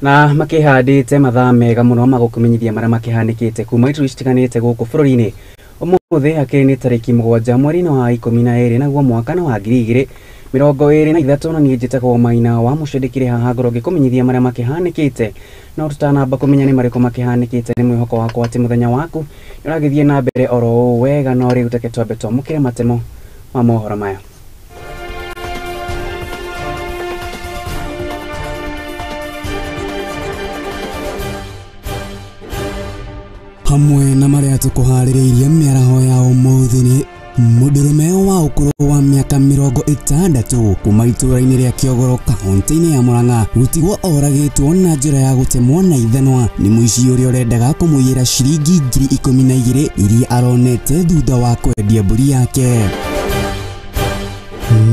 Na makihandite mathaa mega muno magukumenyithia maria makihanikite kuma itu citiganite guku bururi-ini. Umuthi akiri ni tariki 7 mweri wa 12 naguo mwaka wa 2023 na nie njitagwo Maina wa mucindikire haha ngoro ngikumenyithia maria makihanikite no tutanamba kumenya ni mariko makihanikite ni mwihoko wakwa ati muthenya waku uragithie na mbere oro wega no riu teke twambe twamukire matemo ma mohoro maya. Hamwe na maria tukuhaririirie miaraho ya umuthini mudurume wa ukuru wa miaka 60 kuma itura-ini ria Kiogoro kaunti-ini ya Murang'a gutigwo oragitwo na njira ya gutemwo na ithanwa ni muici uria urendaga kumuyira ciringi 12,000 iria aronete thutha wa kwendia mburi yake.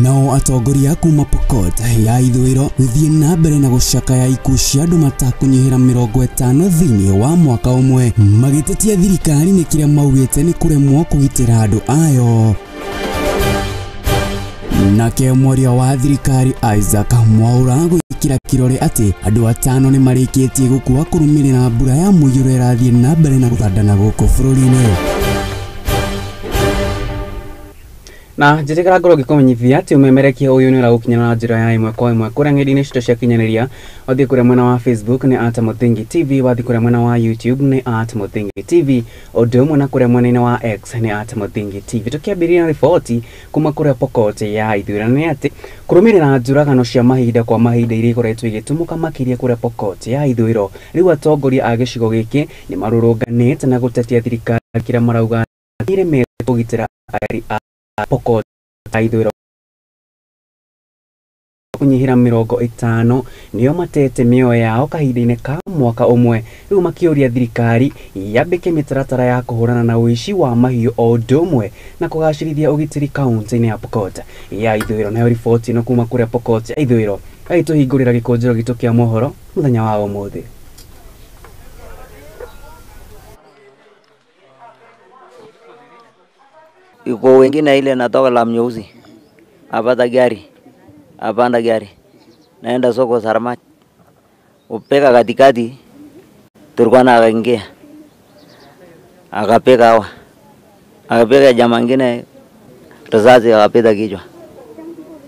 Nao atongoria kuma Pokot ya ithwiro guthie na mbere na gucakaya ikuũ cia andu matakunyihira 50 thiini wa mwaka umwe magitetia thirikari ni kiria maugite ni kuremwo kugitira andu ayo. Nake mwaria wa thirikari Isaac Mwaura gwikira kirore ati andu 5 ni marikitie gukua kurumirira mbura ya muiyuro irathie na mbere na guthandana guku bururi-ini. Na jitikara ngoro ngikumenyithia ati umemerekia uyu ni uragukinyana na njira ya imwe kwa imwe kuria ng'enda-ini cito cia kinyaniria wathie kuria mwena wa Facebook ni @Muthingi TV, wathie kuria mwena wa YouTube ni @Muthingi TV, undu umwe na kuria mwena-ini wa X ni @Muthingi TV. Tukiambiria riboti kuma kuria Pokot ya ithwiro ni ati kurumirira njuragano cia mahinda kwa mahinda iria ikoretwo igitumuka makiria kuria Pokot ya ithwiro riu atongoria a gicigo giki ni marurunganite na gutetia thirikari kiria marauga iremete kugitira ari Pokot ya ithwiro kunyihira 50 niyo matete mioyo yao kahinda-ini ka mwaka umwe riu makiuria thirikari yambike mitaratara ya kuhurana na uici wa mahiu o undu umwe na kugacirithia ugitiri kaunti-ini ya Pokot ya ithwiro. Nayo riboti no kuma kuria Pokot ya ithwiro aituhingurira gikunjuro gitu kia mohoro muthenya wa umuthi. Yuko wengine ile natoka la mnyeusi apata gari apanda gari naenda soko Sarmat upeka katikati turkana akaingia akapeka hawa akapeka jamaa ngine risasi akapita kichwa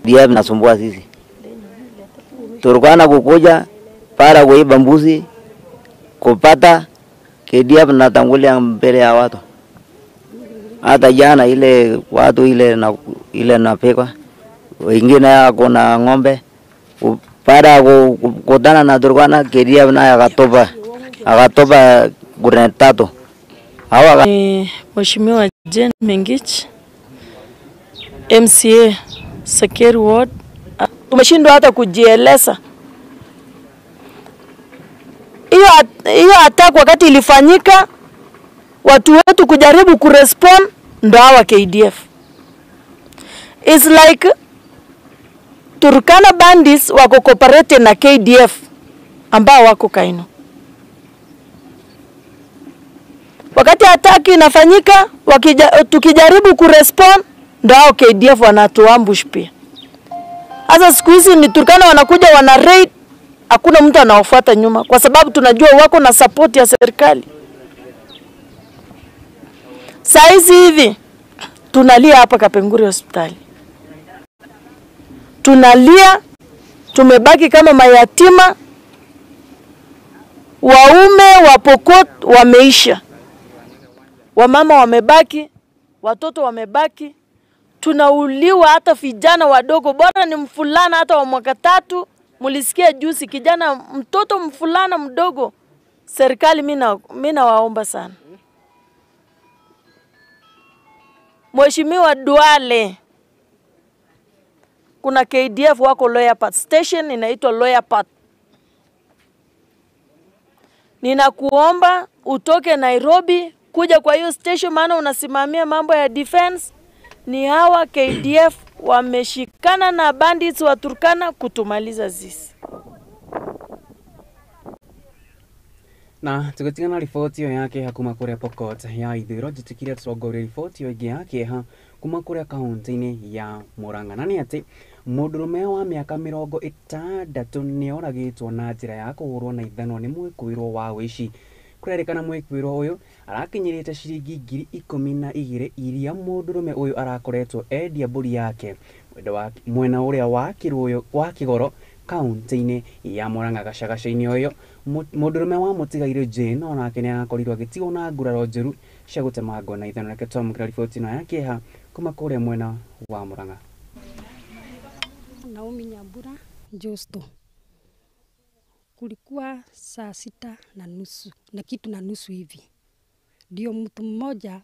dia nasumbua sisi turkana kukuja para kuiba mbuzi kupata kedia natangulia mbele ya watu. Hata jana ile watu ile napekwa wengine yako na ng'ombe para kukutana na Turkana kedia na akatopa gurnet 3 hawa. Mheshimiwa Jen Mengich MCA Sakeri Ward, tumeshindwa hata kujieleza. Hiyo attack wakati ilifanyika watu wetu kujaribu kurespond ndo hawa KDF. It's like Turkana bandits wako cooperate na KDF ambao wako Kaino. Wakati attack inafanyika tukijaribu kurespond ndo hao KDF wanatuambush pia. Sasa siku hizi ni Turkana wanakuja wana raid, hakuna mtu anaofuata nyuma kwa sababu tunajua wako na support ya serikali. Saizi hivi tunalia hapa Kapenguri hospitali. Tunalia, tumebaki kama mayatima. Waume wa Pokot wameisha. Wamama wamebaki, watoto wamebaki. Tunauliwa hata vijana wadogo, bora ni mfulana hata wa mwaka 3. Mulisikia juzi kijana mtoto mfulana mdogo. Serikali mimi nawaomba sana. Mheshimiwa Duale, kuna KDF wako Loyapart station inaitwa Loyapart. Ninakuomba utoke Nairobi kuja kwa hiyo station maana unasimamia mambo ya defense. Ni hawa KDF wameshikana na bandits wa Turkana kutumaliza sisi. Na tukitigana riboti iyo yake hakuma kuria Pokot ya ithwiro jitikiria turongoria riboti iyo ingi yake ha kuma kuria kaunti-ini ya Murang'a. Na ni ati Mũndũrũme wa mĩaka 60 nĩoragĩtwo na njĩra ya kũhũrwo na ithano nĩ mwĩkũĩrwo wa ũici. Kũrerĩkana mwĩkũĩrwo ũyũ arakinyĩrĩte ciringi 12,000 iria mũndũrũme ũyũ arakoretwo endia mbũri yake mwena ũrĩa wa Kĩgoro kaunti-inĩ ya Murang'a. Gacagaca-inĩ ũyũ mũndũrũme wa mũtigairĩ Jane onake nĩarakorirwo agĩtigwo na nguraro njũru cia gũtemangwo na ithano. Reke twamũkĩra riboti ĩno ya kĩeha kuma kũrĩa mwena wa Murang'a. Naomi Nyambura Josto. Kulikuwa saa 6:30 na kitu na nusu hivi, ndio mtu mmoja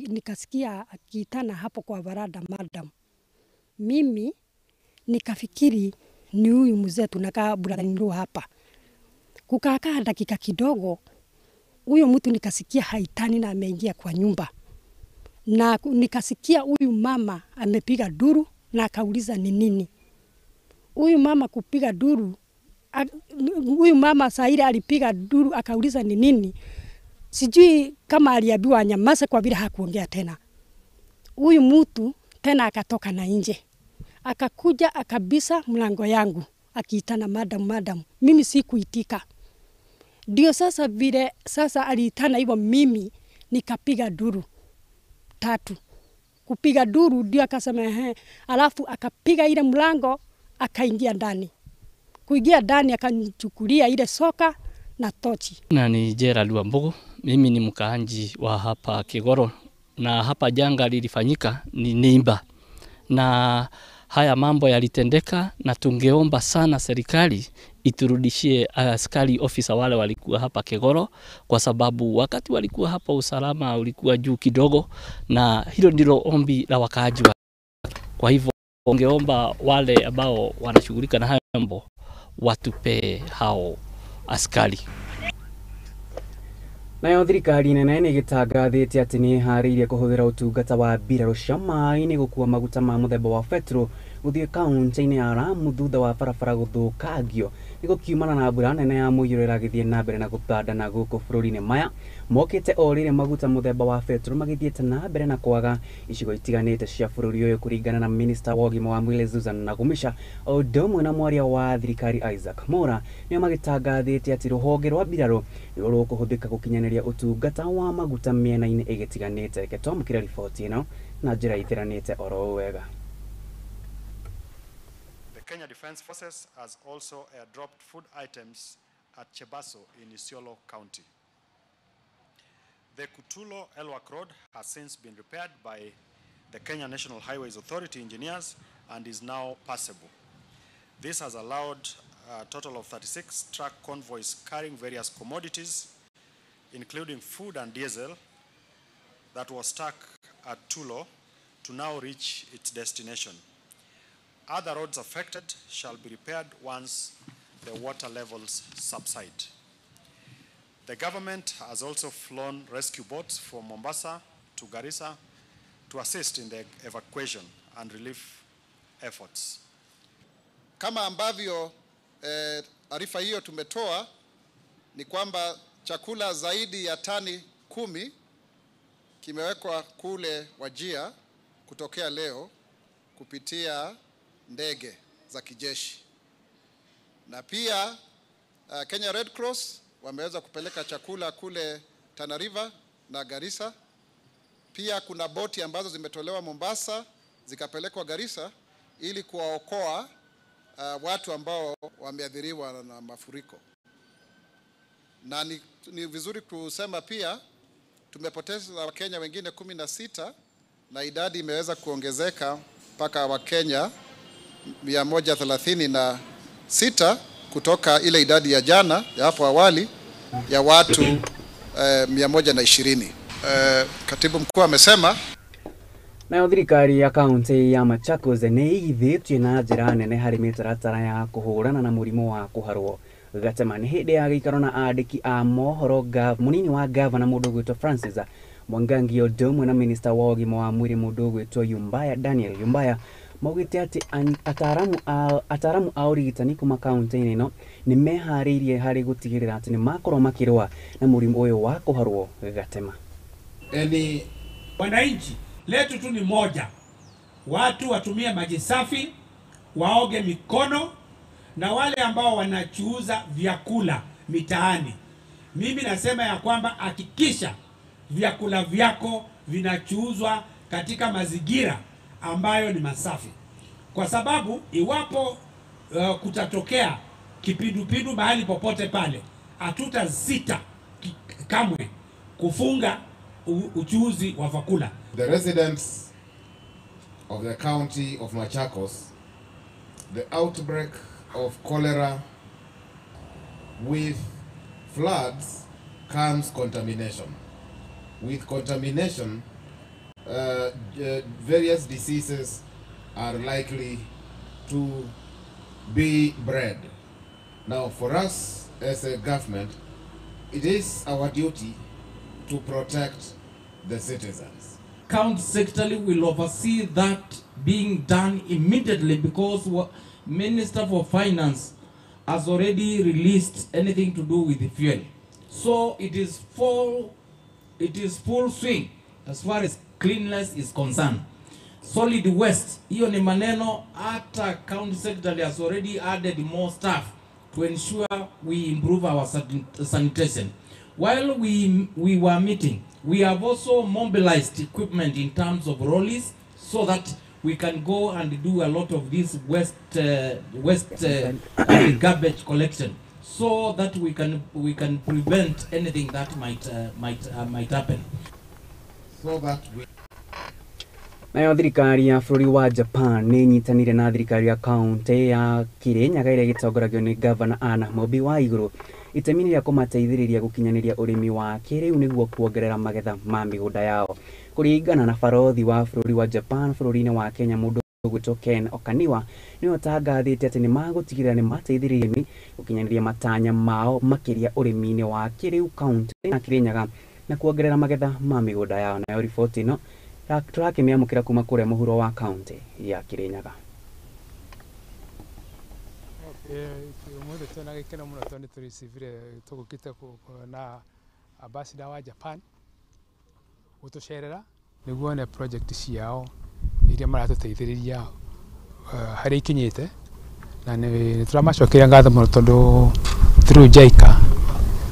nikasikia akiitana hapo kwa varanda madam. Mimi nikafikiri ni huyu mzee tunakaa Buradaniro hapa. Kukaa dakika kidogo, huyo mtu nikasikia haitani na ameingia kwa nyumba, na nikasikia huyu mama amepiga duru na akauliza ni nini. Huyu mama kupiga duru, huyu mama saa ile alipiga duru akauliza ni nini. Sijui kama aliambiwa nyamaze kwa vile hakuongea tena. Huyu mtu tena akatoka na nje. Akakuja akabisa mlango yangu akiitana madam. Mimi sikuitika. Ndio sasa vile sasa aliitana hivyo, mimi nikapiga duru 3. Kupiga duru ndio akasema alafu akapiga ile mlango akaingia ndani. Kuingia ndani akanichukulia ile soka na tochi. Na ni Gerald Wambugu, mimi ni mkaanji wa hapa Kigoro, na hapa janga lilifanyika ni Nimba, na haya mambo yalitendeka, na tungeomba sana serikali iturudishie askari ofisa wale walikuwa hapa Kigoro, kwa sababu wakati walikuwa hapa usalama ulikuwa juu kidogo, na hilo ndilo ombi la wakaaji wa. Kwa hivyo tungeomba wale ambao wanashughulika na hayo mambo watupe hao askari. Nayo thirikari nene nĩgĩtangathĩte atĩ nĩĩharĩirie kũhũthĩra ũtungata wa mbirarũ cia maĩ-inĩ gũkua maguta ma mũthemba wa petro gũthiĩ kaunti-inĩ ya Lamu thutha wa barabara gũthũkangio nĩgũkiumana na mbura nene ya mũiyũro ĩragĩthiĩ na mbere na gũthandana gũkũ bũrũri-inĩ maya mokĩte o rĩrĩ maguta mũthemba wa petro magĩthiĩte na mbere na kwaga icigo itiganĩte cia bũrũri ũyũ, kũringana na minista wa ũgima wa mwĩrĩ Susan Nakumisha o ũndũ ũmwe na mwaria wa thirikari Isaac Mora, nĩo magĩtangathĩte atĩ rũhonge rwa mbirarũ nĩruo rũkũhũthĩka gũkinyanĩria ũtungata wa maguta mĩena-inĩ ĩgĩtiganĩte. Reke twamũkĩre riboti ĩno na njĩra itiranĩte oro wega. Kenya Defence Forces has also airdropped food items at Chebaso in Isiolo County. The Kutulo Elwak Road has since been repaired by the Kenya National Highways Authority engineers and is now passable. This has allowed a total of 36 truck convoys carrying various commodities, including food and diesel, that was stuck at Tulo to now reach its destination. Other roads affected shall be repaired once the water levels subside. The government has also flown rescue boats from Mombasa to Garissa to assist in the evacuation and relief efforts. Kama ambavyo arifa hiyo tumetoa ni kwamba chakula zaidi ya tani 10 kimewekwa kule Wajia kutokea leo kupitia ndege za kijeshi, na pia Kenya Red Cross wameweza kupeleka chakula kule Tana River na Garissa. Pia kuna boti ambazo zimetolewa Mombasa zikapelekwa Garissa ili kuwaokoa watu ambao wameathiriwa na mafuriko. Na ni vizuri kusema pia tumepoteza Wakenya wengine 16 na idadi imeweza kuongezeka mpaka Wakenya 136 kutoka ile idadi ya jana ya hapo awali ya watu 120. Katibu mkuu amesema nayo thirikari ya kaunti ya Machakos nĩĩigithĩtie na njĩra nene harĩ mĩtaratara ya kũhũrana na mũrimũ wa kũharwo gatema. Nĩ hĩndĩ ya gĩikaro na andĩki a mohoro mũnini wa gavana mũndũ ũgwĩtwo Francis Mwangangi o ũndũ ũmwe na minista wa ũgima wa mwĩrĩ mũndũ ũgwĩtwo Yumbaya Daniel Yumbaya maugĩte atĩ ataramu a ũrigitani kuma kaunti-inĩ ĩno nĩ meharĩirie harĩ gũtigĩrĩra atĩ nĩ makorwo makĩrũa na mũrimũ ũyũ wa kũharwo gatema. Wananchi letu tu ni moja, watu watumie maji safi, waoge mikono, na wale ambao wanachuuza vyakula mitaani, mimi nasema ya kwamba hakikisha vyakula vyako vinachuuzwa katika mazingira ambayo ni masafi, kwa sababu iwapo kutatokea kipindupindu mahali popote pale, hatutasita kamwe kufunga uchuuzi wa vyakula. The residents of the county of Machakos, the outbreak of cholera, with floods comes contamination. With contamination, various diseases are likely to be bred. Now, for us as a government, it is our duty to protect the citizens. County secretary will oversee that being done immediately, because Minister for Finance has already released anything to do with the fuel. So it is full swing as far as cleanliness is concerned. Solid waste, hiyo ni maneno, hata county secretary has already added more staff to ensure we improve our sanitation. While we were meeting, we have also mobilized equipment in terms of rollies, so that we can go and do a lot of this garbage collection, so that we can prevent anything that might happen. So that we... Nayo thirikari ya bũrũri wa Japan nĩ nyitanire na thirikari ya kaunti ya Kirinyaga ĩrĩa ĩgĩtongoragio nĩ Governor Anna Mobi wa igũrũ itemi rĩa kũmateithĩrĩria gũkinyanĩria ũrĩmi wa kĩrĩu nĩguo kuongerera magetha ma mĩgũnda yao. Kũringana na barothi wa bũrũri wa Japan bũrũri-inĩ wa Kenya, mũndũ ũgwĩtwo Ken Okaniwa, nĩ ũtangathĩte atĩ nĩ magũtigĩrĩra nĩ mateithĩrĩria arĩmi gũkinyanĩria matanya mao makĩria ũrĩmi-inĩ wa kĩrĩu kaunti ya Kirinyaga na kuongerera magetha ma mĩgũnda yao. Nayo riboti ĩno tũrakĩmĩamũkĩra kuma kũrĩa Mohoro wa kaunti ya Kirinyaga. Umuthi tuna gikena muno toni turisivire tugukite na ambassador wa Japan gutucerera niguo ne project ciao iria maratuteithĩrĩria hari ikinyite, na nĩ turamacokera ngatho muno tondu through JICA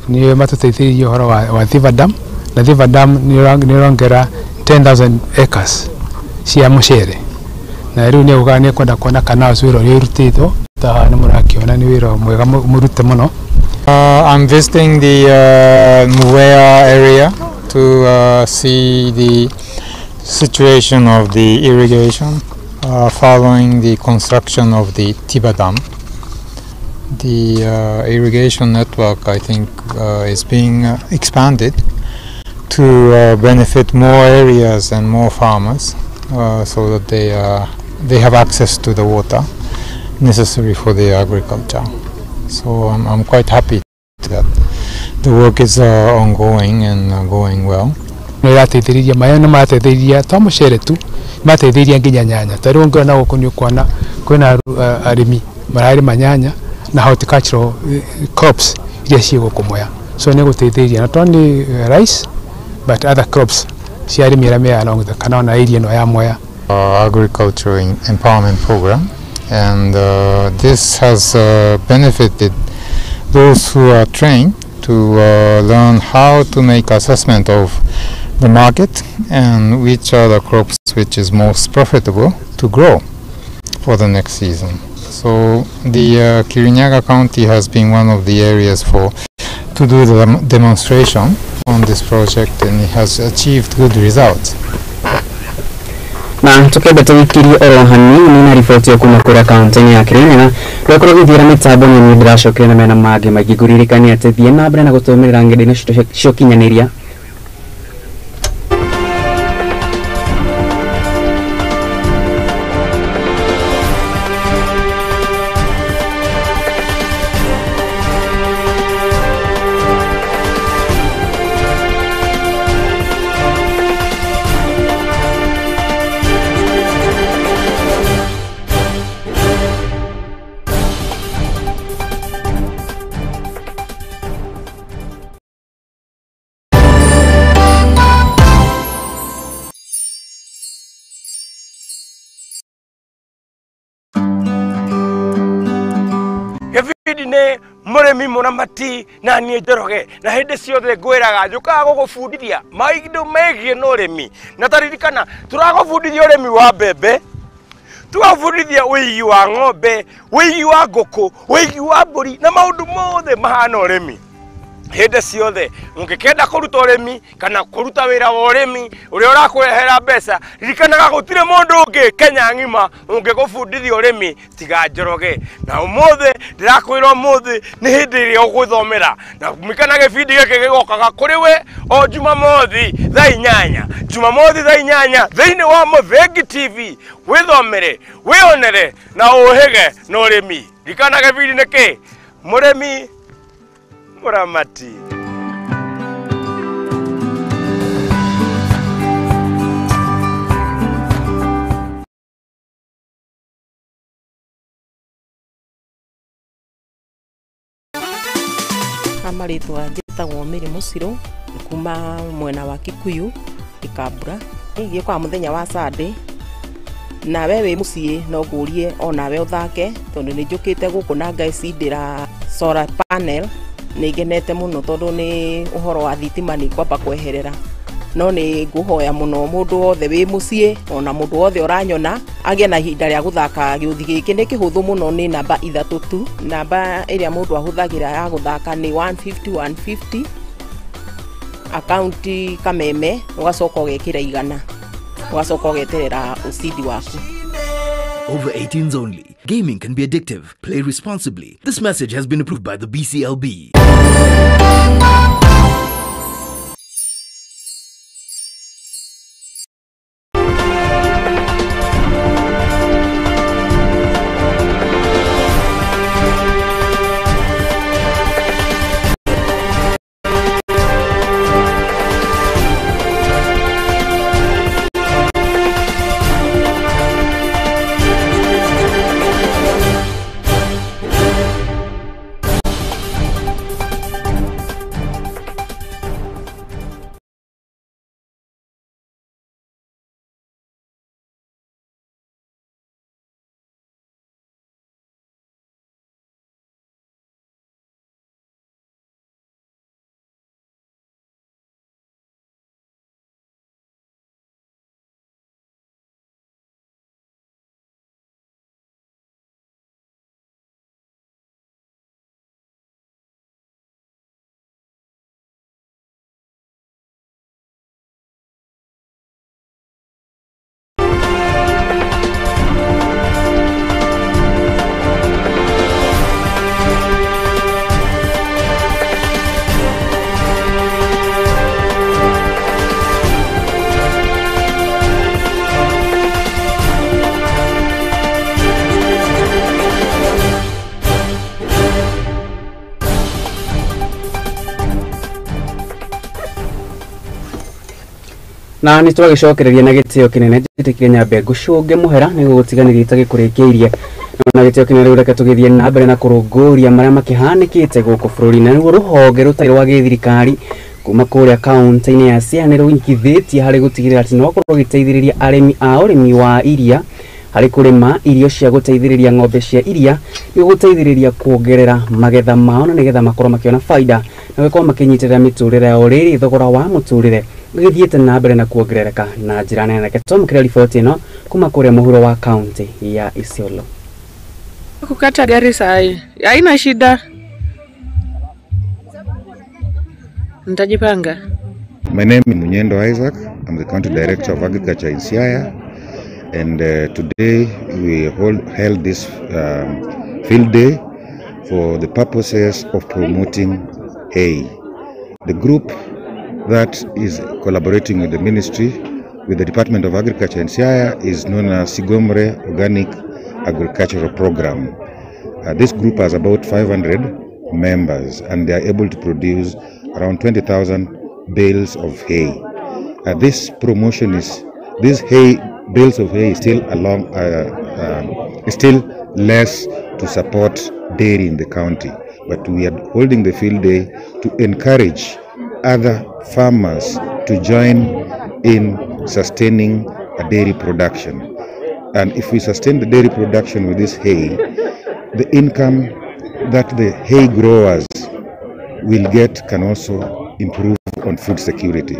ni matuteithĩrĩria horo wa Thiva Dam, na Thiva Dam ni rongera 10,000 acres cia mucere, na riu ni ugane kwenda kuona kana wĩra ũrĩa ũrutĩtwo ta nĩ mũrakiona nĩ wĩra mwega mũrute mũno. I'm visiting the Muea area to see the situation of the irrigation following the construction of the Thiva Dam. The irrigation network, I think, is being expanded to benefit more areas and more farmers, so that they have access to the water necessary for their agriculture. So I'm quite happy that the work is ongoing and going well. Nĩrateithĩrĩria maya nĩ marateithĩrĩria to mũcere tu, marateithĩrĩria nginya nyanya. Ta rĩu ngona gũkũ nĩ ũkuona kwĩna arĩmi mararĩma nyanya na horticultural crops iria ciĩ gũkũ Mwea. So nĩ gũteithĩrĩria not only rice but other crops cia arĩmi arĩa me along the kana ona area ĩno ya Mwea. Agriculture empowerment program, and this has benefited those who are trained to learn how to make assessment of the market and which are the crops which is most profitable to grow for the next season. So the Kirinyaga County has been one of the areas to do the demonstration on this project, and it has achieved good results. Na tukebe tuwikirie oro hanini na ripoti ya kuma kura kaunti ya Kirinyaga twakoro githira mitambo ni ndiracokire na mena magi magiguririkania ati thie na mbere na gutumirira ngende cio kinyaniria David ne muremi muramati na nie Njoroge na hinde ciothe ngwiraga njukaga gugubundithia maindo megie no remi na taririkana turagubundithia uremi wa mbembe tugabundithia wigi wa ng'ombe wigi wa ngũkũ wigi wa mbũri na maundu mothe mahana uremi hinde ciothe mungikenda kuruta uremi kana kuruta wira wa uremi uria urakwehera mbeca ririkanaga gutire mundu ungi Kenya ng'ima ungigubundithia uremi tiga Njoroge na umuthe ndirakwira umuthe ni hindi iria uguthomera na kumikana gibindi giki gigokaga kuri we o Jumamothi thaa 8 Jumamothi thaa 8 thiini wa Muthengi TV withomere wionere na uhige na uremi ririkanaga gibindi niki muremi muramati amaritwa njitagwo Miri Musiro kuma mwena wa Kikuyu Ikambura ngiye kwa muthenya wa Sunday na wewe muciĩ no ngurie ona we uthake tondu ni njukite guku na ngaicindira solar panel ni ngenete muno tondu ni uhoro wa thitima ni kwamba kweherera no ni nguhoya muno mundu wothe wi muciĩ ona mundu wothe uranyona agie na ihinda ria guthaka giuthi giki ni kihuthu muno ni namba 3 tu namba iria mundu ahuthagira ya guthaka ni 150 akaunti kameme ugacoka ugekira igana ugacoka ugeterera ucidi waku. Over 18s only. Gaming can be addictive. Play responsibly. This message has been approved by the BCLB. na ni twagicokereria na gitio kinene jitikire nyambe ngucunge muhera ni gutiganira itagikurikiirie na gitio kinene riu reke tugithie na mbere na kurunguria maria makihanikite guku bururi na nigo ruhonge rutari rwa githirikari kuma kuria kaunti-ini ya Siaya ni runyitithitie hari gutigirira ati no korwo giteithiriria arimi a urimi wa iria hari kurima irio cia guteithiriria ng'ombe cia iria ni guteithiriria kuongerera magetha mao na nigetha makorwo makiona faida na gukorwo makinyitirira miturire ya uriri thogora wa muturire githiete na mbere na kuongerereka na njira nene. Reke tumukire riboti ino kuma kuria Mohoro wa kaunti ya Isiolo. Kukata gari sai haina shida, nitajipanga. My name is Munyendo Isaac. I'm the County Director of Agriculture in Siaya, and today we held this field day for the purposes of promoting hay. The group that is collaborating with the ministry, with the Department of Agriculture in Siaya, is known as Sigomre Organic Agricultural Program. This group has about 500 members, and they are able to produce around 20,000 bales of hay. This promotion is, this hay, bales of hay is still still less to support dairy in the county, but we are holding the field day to encourage other farmers to join in sustaining a dairy production. And if we sustain the dairy production with this hay, the income that the hay growers will get can also improve on food security,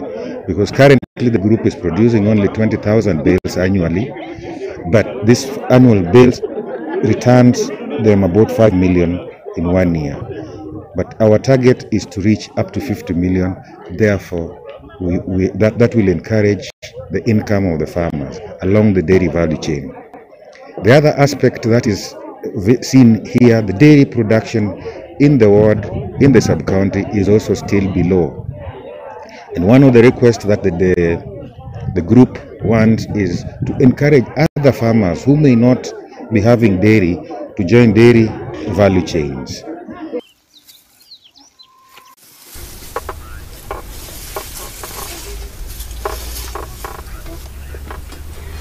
because currently the group is producing only 20,000 bales annually, but this annual bales returns them about 5 million in 1 year. But our target is to reach up to 50 million. Therefore, that will encourage the income of the farmers along the dairy value chain. The other aspect that is seen here, the dairy production in the ward, in the sub-county, is also still below. And one of the requests that the group wants is to encourage other farmers who may not be having dairy to join dairy value chains.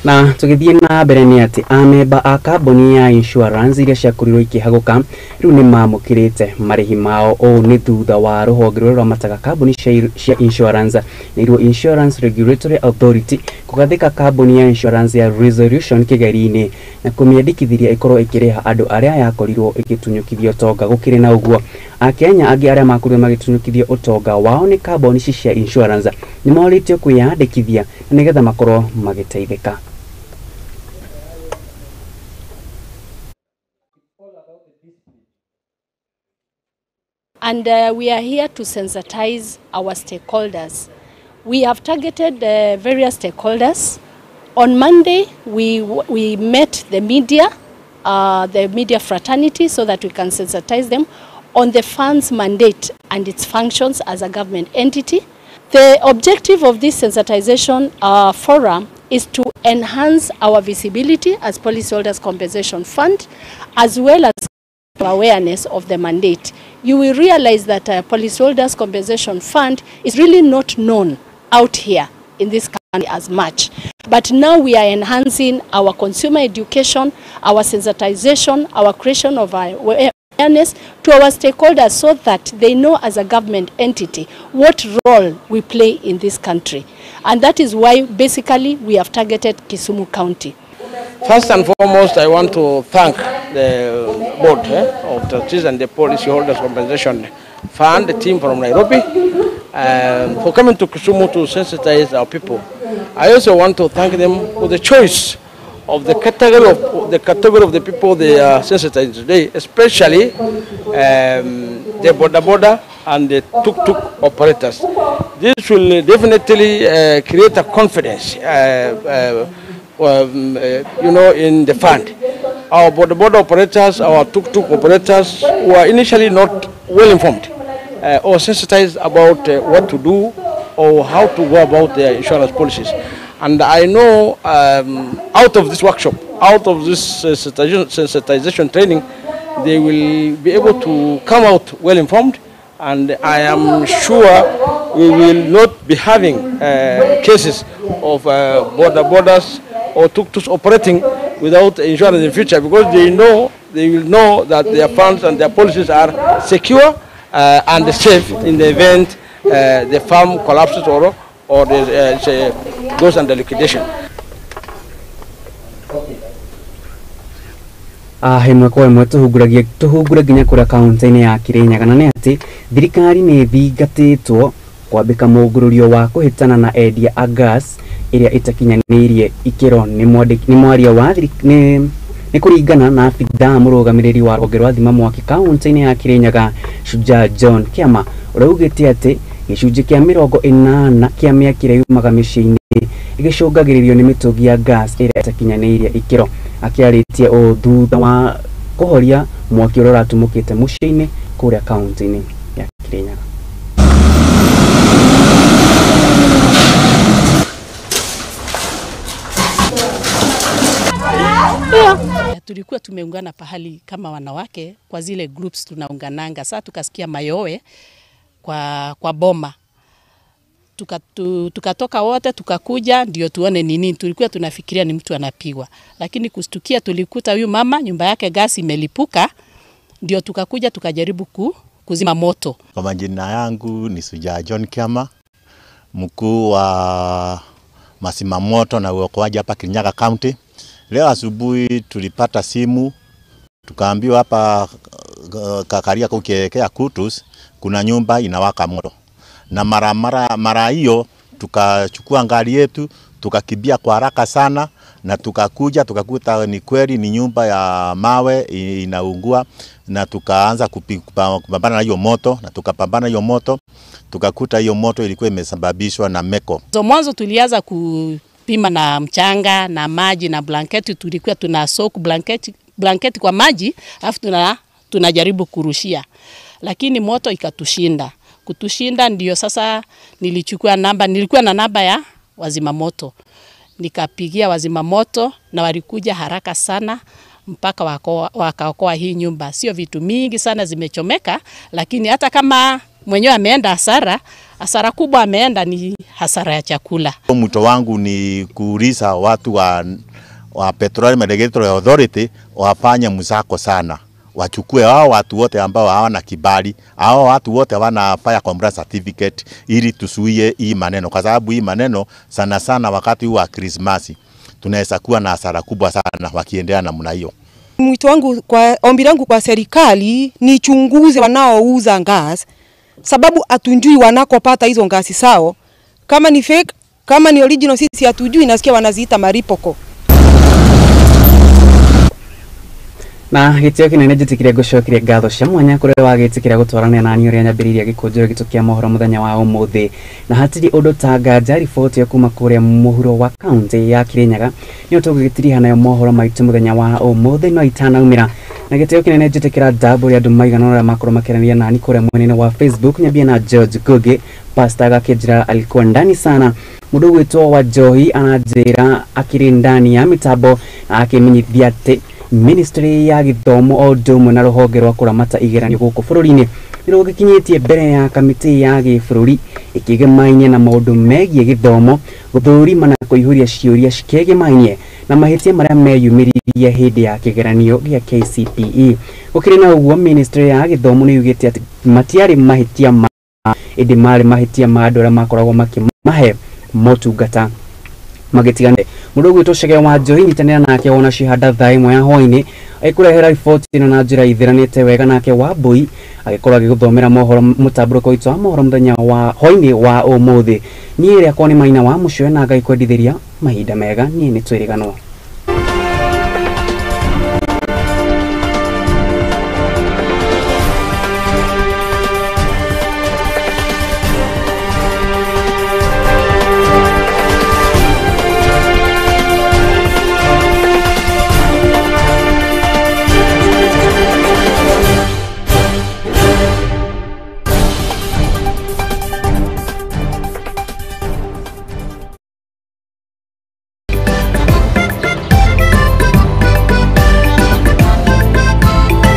Na tugithie na mbere ni ati amemba a kambuni ya insurance iria ciakorirwo ikihaguka riu ni mamukirite marihi mao o ni thutha wa ruhonge rwa mataga kambuni cia insurance nirwo Insurance Regulatory Authority kugathika kambuni ya insurance ya Resolution kigeri-ini na kumiandikithiria ikorwo ikiriha andu aria yakorirwo ikitunyukithio tonga gukiri na uguo akenya angi aria makorirwo magitunyukithio utonga wao ni kambuni cia insurance ni moritio kwiyandikithia na nigetha makorwo magiteithika. And we are here to sensitize our stakeholders. We have targeted various stakeholders. On Monday, we met the media fraternity, so that we can sensitize them on the fund's mandate and its functions as a government entity. The objective of this sensitization forum is to enhance our visibility as Policyholders Compensation Fund, as well as awareness of the mandate. You will realize that Policyholders Compensation Fund is really not known out here in this country as much. But now we are enhancing our consumer education, our sensitization, our creation of awareness to our stakeholders, so that they know as a government entity what role we play in this country. And that is why basically we have targeted Kisumu County. First and foremost, I want to thank the board of trustees and the Policyholders Compensation Fund, the team from Nairobi, for coming to Kisumu to sensitize our people. I also want to thank them for the choice of the category of the people they are sensitizing today, especially the border and the tuk-tuk operators. This will definitely create a confidence in the fund. Our border operators, our tuk-tuk operators were initially not well informed or sensitized about what to do or how to go about their insurance policies. And I know out of this workshop, out of this sensitization training, they will be able to come out well informed, and I am sure we will not be having cases of borders or tuk-tuks operating without insurance in the future, because they will know that their funds and their policies are secure and safe in the event the farm collapses or goes under liquidation. Hemwe kwa hemwe tuhunguragia nginya kuria kaunti-ini ya Kirinyaga, na ni ati thirikari ni thingatitwo kwambika mugururio wa kuhitana na endia a gas iria itakinyanirie ikiro ni mwaria wa ni kuringana na afitha murugamiriri wa rwonge rwa thima mwaki kaunti-ini ya Kirinyaga Shujaa John Kiama uraugite ati gicunji kia 80 kia miaki iria yumaga micii-ini igicungagiririo ni mitungi ya gas iria itakinyanirie ikiro, akiaritie o thutha wa kuhoria mwaki uria uratumukite mucii-ini kuria kaunti-ini ya Kirinyaga. Tulikuwa tumeungana pahali kama wanawake kwa zile groups tunaungananga. Sasa tukasikia mayowe kwa boma. Tukatoka wote tukakuja ndio tuone nini. Tulikuwa tunafikiria ni mtu anapigwa. Lakini kustukia tulikuta huyu mama nyumba yake gasi imelipuka, ndio tukakuja tukajaribu kuzima moto. Kwa majina yangu ni Shujaa John Kiama, mkuu wa masima moto na uokoaji hapa Kirinyaga County. Leo asubuhi tulipata simu tukaambiwa hapa kakaria kukiekea kutus, kuna nyumba inawaka moto. Na mara hiyo tukachukua gari yetu, tukakibia kwa haraka sana na tukakuja tukakuta ni kweli ni nyumba ya mawe inaungua, na tukaanza kupambana na hiyo moto, na tukapambana hiyo moto, tukakuta hiyo moto ilikuwa imesababishwa na meko. Mwanzo tulianza kupima na mchanga na maji na blanketi, tulikuwa tuna soak blanketi kwa maji alafu tunajaribu kurushia, lakini moto ikatushinda. Kutushinda ndio sasa nilikuwa na namba ya wazima moto, nikapigia wazima moto na walikuja haraka sana mpaka wakaokoa hii nyumba. Sio vitu mingi sana zimechomeka, lakini hata kama mwenyewe ameenda hasara kubwa ameenda ni hasara ya chakula. Mwito wangu ni kuuliza watu wa Petroleum Regulatory Authority wafanye msako sana, wachukue hao watu wote ambao hawana kibali, hao watu wote hawana fire compliance certificate, ili tusuie hii maneno, kwa sababu hii maneno sana sana wakati wa Christmas tunaweza kuwa na hasara kubwa sana wakiendelea namna hiyo. Mwito wangu ombi langu kwa serikali ni chunguze wanaouza gas, sababu atunjui wanakopata hizo ngasi sao, kama ni fake, kama ni original sisi atujui, nasikia wanaziita maripoko. Na gitio kinene jitikire gucokirie ngatho cia mwanya kuria wagitikira gutwarania nani uria nyambiriria Gikunjuro gitukia Mohoro muthenya wa umuthi, na hatiri undu ta nganja riboti ya kuma kuria Mohoro wa county ya Kirinyaga ni tugitiriha nayo Mohoro maitu muthenya wa umuthi no itanaumira, na gitio kinene jitikira double andu maigana uria makoro makerania nani kuria mwenene wa Facebook nyambia na George Goge Pastor Gakejira alikuwa ndani sana. Mundu witwa wa Johi anajira akiri ndani ya mitambo na akimenyithia ati Ministry ya Githomo o ndumu na ruhonge rwa kuramata igeranio guku bururi-ini nirugikinyitie mbere ya kamiti ya gibũrũri ikigemainie na maundu megie githomo, guthurima na kuihuria ciuria cikegemainie na mahitia maria meyumiririe hindi ya kigeranio gia KCPE. Gukiri na uguo, Ministry ya Githomo ni yugite ati matiari mahitia indi mari mahitia ma andu aria makoragwo makimahe motungata magitigane. Mundu gwitocege wa Johi nyitanira nake wona cihanda thaa imwe ya hwaini aikurehera riboti ino na njira ithiranite wega, nake wa Mbui agikorwo agiguthomera Mohoro mutamburuko witu wa Mohoro muthenya wa hwaini wa umuthi. Ni ria koni maina wa mucwe na Ngai kwendithiria mahinda mega. Ni Njuragano.